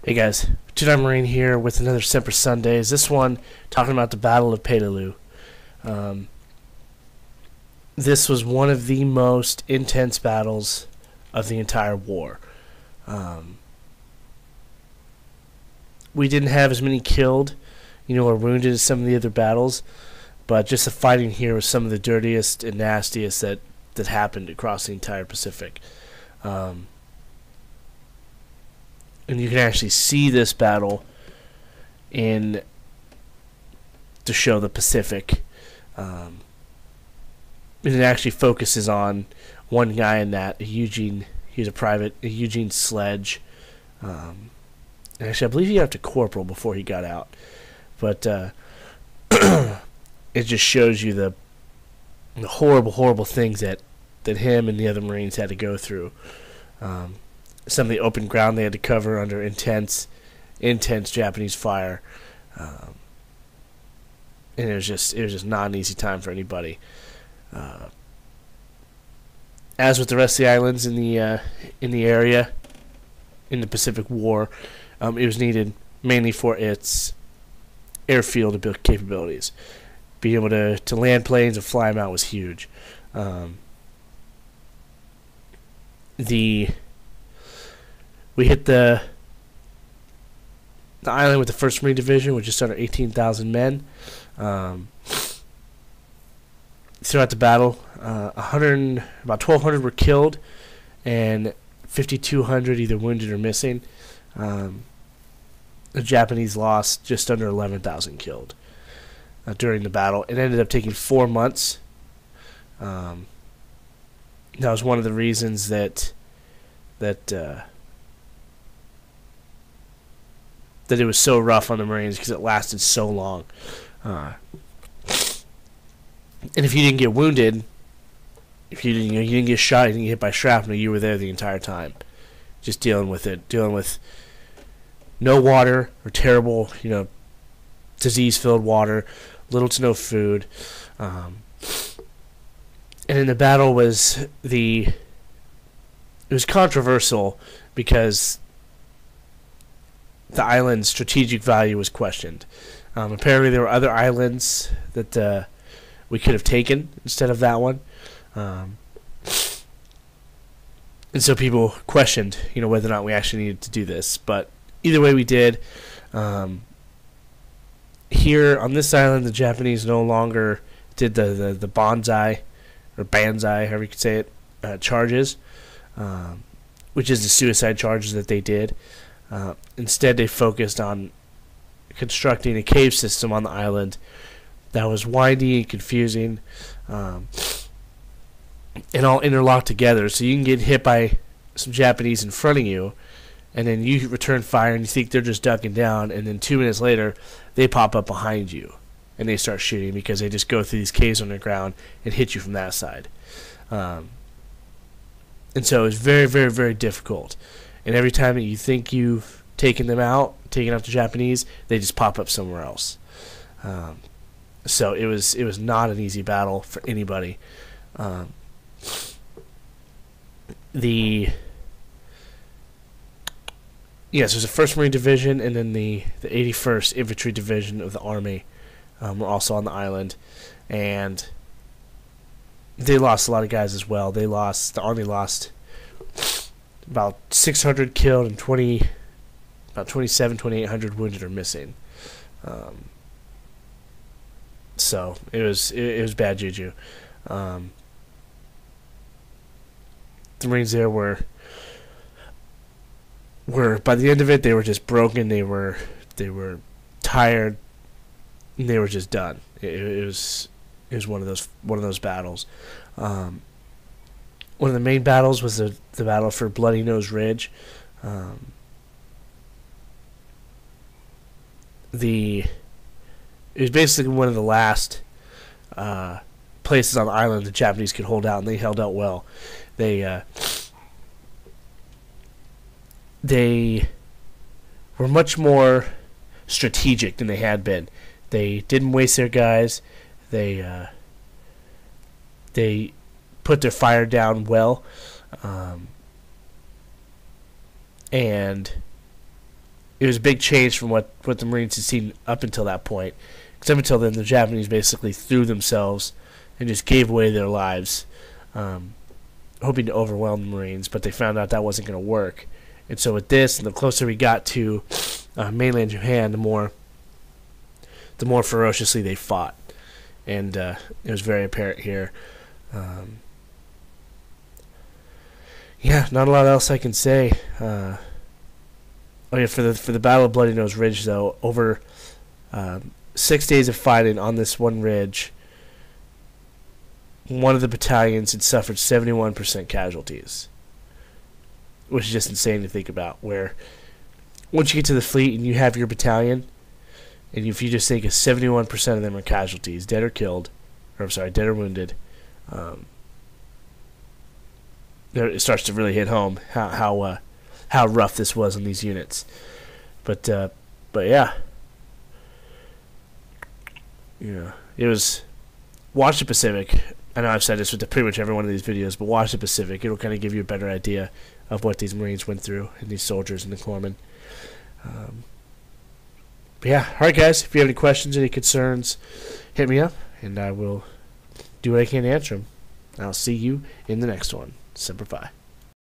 Hey guys, Jedi Marine here with another Semper Sundays. This one talking about the Battle of Peleliu. Um, this was one of the most intense battles of the entire war. We didn't have as many killed, or wounded as some of the other battles, but just the fighting here was some of the dirtiest and nastiest that happened across the entire Pacific. And you can actually see this battle to show the Pacific. And it actually focuses on one guy in that, Eugene. He was a private, Eugene Sledge. Actually, I believe he got up to corporal before he got out. But it just shows you the horrible, horrible things that him and the other Marines had to go through. Some of the open ground they had to cover under intense Japanese fire, and it was just not an easy time for anybody. As with the rest of the islands in the area in the Pacific War, it was needed mainly for its airfield capabilities. Being able to land planes and fly them out was huge. We hit the island with the 1st Marine Division with just under 18,000 men. Throughout the battle, about 1,200 were killed, and 5,200 either wounded or missing. The Japanese lost just under 11,000 killed during the battle. It ended up taking 4 months. That was one of the reasons that it was so rough on the Marines, because it lasted so long. And if you didn't get wounded, if you didn't get shot, you didn't get hit by shrapnel, you were there the entire time, just dealing with it, dealing with no water or terrible, disease-filled water, little to no food. And in the battle it was controversial because the island's strategic value was questioned. Apparently there were other islands that we could have taken instead of that one. And so people questioned, whether or not we actually needed to do this. But either way we did. Here on this island, the Japanese no longer did the banzai, or banzai, however you could say it, charges, which is the suicide charges that they did. Instead, they focused on constructing a cave system on the island that was windy and confusing, and all interlocked together. So you can get hit by some Japanese in front of you, and then you return fire and you think they're just ducking down, and then 2 minutes later, they pop up behind you, and they start shooting because they just go through these caves underground and hit you from that side. And so it was very, very, very difficult. And every time that you think you've taken out the Japanese, they just pop up somewhere else. So it was not an easy battle for anybody. So there's the 1st Marine Division, and then the 81st Infantry Division of the Army were also on the island, and they lost a lot of guys as well. The Army lost about 600 killed and about 2,800 wounded or missing. So it was bad juju. The Marines there were by the end of it, they were just broken. They were tired, and they were just done. It was one of those battles. One of the main battles was the battle for Bloody Nose Ridge. It was basically one of the last places on the island the Japanese could hold out, and they held out well. They were much more strategic than they had been. They didn't waste their guys. They put their fire down well, and it was a big change from what the Marines had seen up until that point. Because up until then, the Japanese basically threw themselves and just gave away their lives, hoping to overwhelm the Marines, but they found out that wasn't going to work. And so with this, and the closer we got to mainland Japan, the more ferociously they fought. And it was very apparent here. Yeah, not a lot else I can say. Oh yeah, for the Battle of Bloody Nose Ridge, though, over 6 days of fighting on this one ridge, one of the battalions had suffered 71% casualties, which is just insane to think about. Where once you get to the fleet and you have your battalion, and if you just think of 71% of them are casualties, dead or killed, or I'm sorry, dead or wounded, it starts to really hit home how rough this was on these units. But yeah, it was. Watch the Pacific. I know I've said this with pretty much every one of these videos, but watch the Pacific. It'll kind of give you a better idea of what these Marines went through, and these soldiers and the corpsmen. But yeah, all right, guys. If you have any questions, any concerns, hit me up, and I will do what I can to answer them. I'll see you in the next one. Semper Fi.